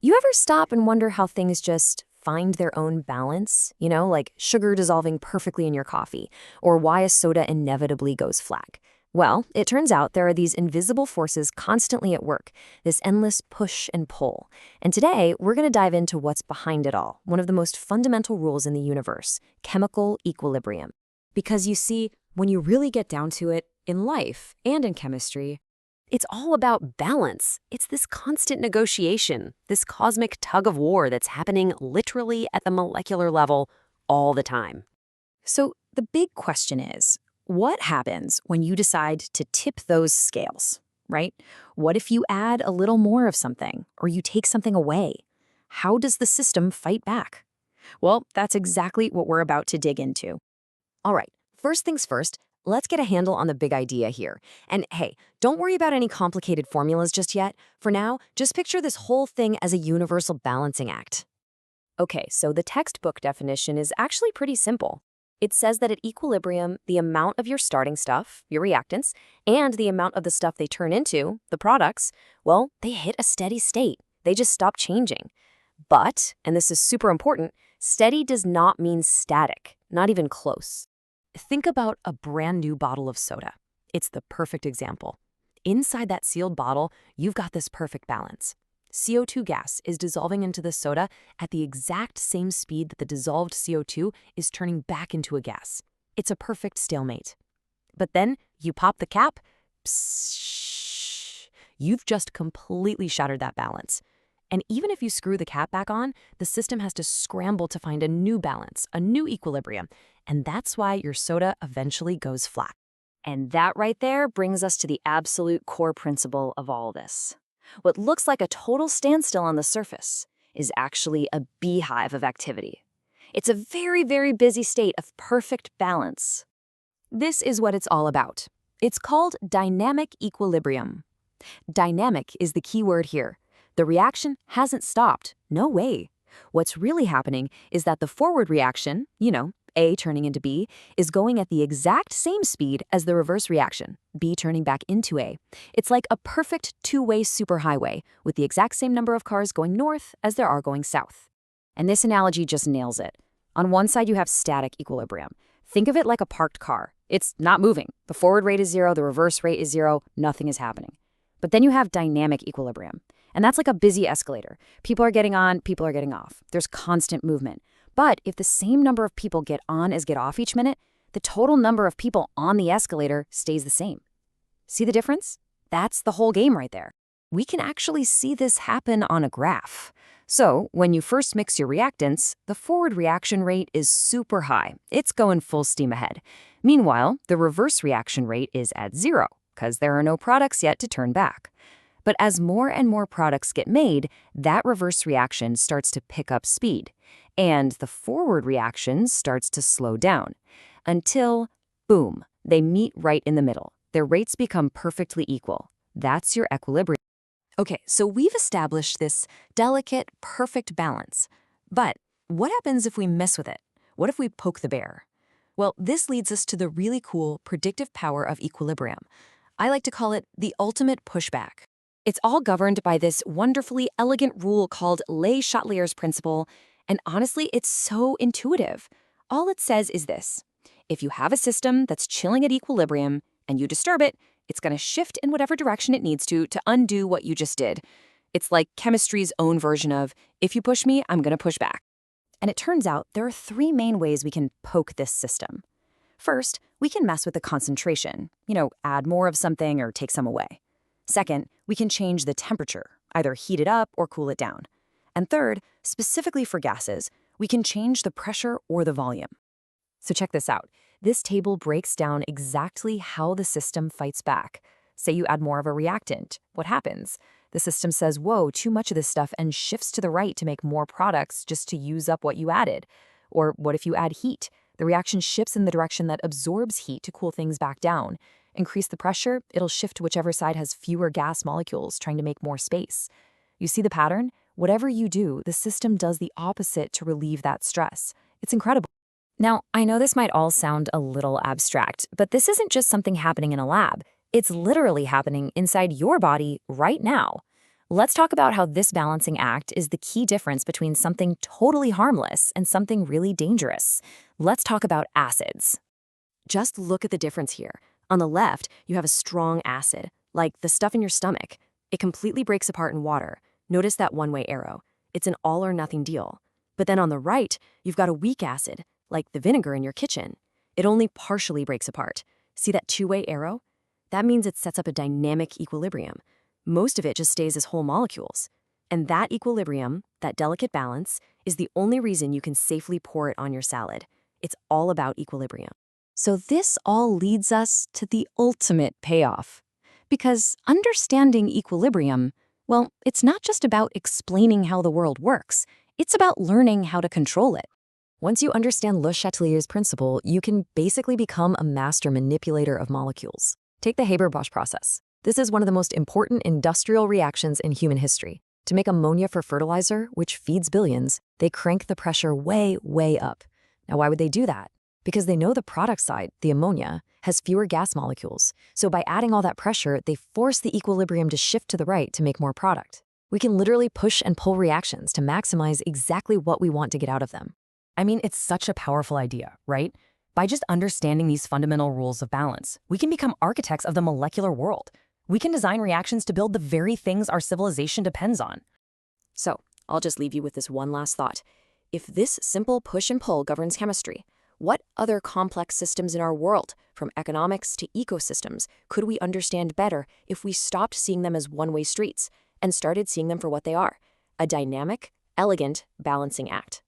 You ever stop and wonder how things just find their own balance? Like sugar dissolving perfectly in your coffee, or why a soda inevitably goes flat. Well, it turns out there are these invisible forces constantly at work, this endless push and pull. And today, we're going to dive into what's behind it all, one of the most fundamental rules in the universe, chemical equilibrium. Because you see, when you really get down to it, in life and in chemistry, it's all about balance. It's this constant negotiation, this cosmic tug of war that's happening literally at the molecular level all the time. So the big question is, what happens when you decide to tip those scales, right? What if you add a little more of something or you take something away? How does the system fight back? Well, that's exactly what we're about to dig into. All right, first things first, let's get a handle on the big idea here. And hey, don't worry about any complicated formulas just yet. For now, just picture this whole thing as a universal balancing act. Okay, so the textbook definition is actually pretty simple. It says that at equilibrium, the amount of your starting stuff, your reactants, and the amount of the stuff they turn into, the products, well, they hit a steady state. They just stop changing. But, and this is super important, steady does not mean static, not even close. Think about a brand new bottle of soda. It's the perfect example. Inside that sealed bottle, you've got this perfect balance. CO2 gas is dissolving into the soda at the exact same speed that the dissolved CO2 is turning back into a gas. It's a perfect stalemate. But then you pop the cap, pssh, you've just completely shattered that balance. And even if you screw the cap back on, the system has to scramble to find a new balance, a new equilibrium. And that's why your soda eventually goes flat. And that right there brings us to the absolute core principle of all this. What looks like a total standstill on the surface is actually a beehive of activity. It's a very, very busy state of perfect balance. This is what it's all about. It's called dynamic equilibrium. Dynamic is the key word here. The reaction hasn't stopped. No way. What's really happening is that the forward reaction, A turning into B, is going at the exact same speed as the reverse reaction, B turning back into A. It's like a perfect two-way superhighway with the exact same number of cars going north as there are going south. And this analogy just nails it. On one side, you have static equilibrium. Think of it like a parked car. It's not moving. The forward rate is 0, the reverse rate is 0, nothing is happening. But then you have dynamic equilibrium. And that's like a busy escalator. People are getting on, people are getting off. There's constant movement. But if the same number of people get on as get off each minute, the total number of people on the escalator stays the same. See the difference? That's the whole game right there. We can actually see this happen on a graph. So when you first mix your reactants, the forward reaction rate is super high. It's going full steam ahead. Meanwhile, the reverse reaction rate is at 0, because there are no products yet to turn back. But as more and more products get made, that reverse reaction starts to pick up speed, and the forward reaction starts to slow down until, boom, they meet right in the middle. Their rates become perfectly equal. That's your equilibrium. Okay, so we've established this delicate, perfect balance. But what happens if we mess with it? What if we poke the bear? Well, this leads us to the really cool predictive power of equilibrium. I like to call it the ultimate pushback. It's all governed by this wonderfully elegant rule called Chatelier Principle, and honestly, it's so intuitive. All it says is this: if you have a system that's chilling at equilibrium and you disturb it, it's going to shift in whatever direction it needs to undo what you just did. It's like chemistry's own version of, if you push me, I'm going to push back. And it turns out there are 3 main ways we can poke this system. First, we can mess with the concentration, add more of something or take some away. Second, we can change the temperature, either heat it up or cool it down. And third, specifically for gases, we can change the pressure or the volume. So check this out. This table breaks down exactly how the system fights back. Say you add more of a reactant. What happens? The system says, whoa, too much of this stuff, and shifts to the right to make more products just to use up what you added. Or what if you add heat? The reaction shifts in the direction that absorbs heat to cool things back down. Increase the pressure, it'll shift to whichever side has fewer gas molecules, trying to make more space. You see the pattern? Whatever you do, the system does the opposite to relieve that stress. It's incredible. Now, I know this might all sound a little abstract, but this isn't just something happening in a lab. It's literally happening inside your body right now. Let's talk about how this balancing act is the key difference between something totally harmless and something really dangerous. Let's talk about acids. Just look at the difference here. On the left, you have a strong acid, like the stuff in your stomach. It completely breaks apart in water. Notice that one-way arrow. It's an all-or-nothing deal. But then on the right, you've got a weak acid, like the vinegar in your kitchen. It only partially breaks apart. See that two-way arrow? That means it sets up a dynamic equilibrium. Most of it just stays as whole molecules. And that equilibrium, that delicate balance, is the only reason you can safely pour it on your salad. It's all about equilibrium. So this all leads us to the ultimate payoff. Because understanding equilibrium, well, it's not just about explaining how the world works. It's about learning how to control it. Once you understand Le Chatelier's principle, you can basically become a master manipulator of molecules. Take the Haber-Bosch process. This is one of the most important industrial reactions in human history. To make ammonia for fertilizer, which feeds billions, they crank the pressure way, way up. Now, why would they do that? Because they know the product side, the ammonia, has fewer gas molecules. So by adding all that pressure, they force the equilibrium to shift to the right to make more product. We can literally push and pull reactions to maximize exactly what we want to get out of them. I mean, it's such a powerful idea, right? By just understanding these fundamental rules of balance, we can become architects of the molecular world. We can design reactions to build the very things our civilization depends on. So, I'll just leave you with this one last thought. If this simple push and pull governs chemistry, what other complex systems in our world, from economics to ecosystems, could we understand better if we stopped seeing them as one-way streets and started seeing them for what they are, a dynamic, elegant balancing act?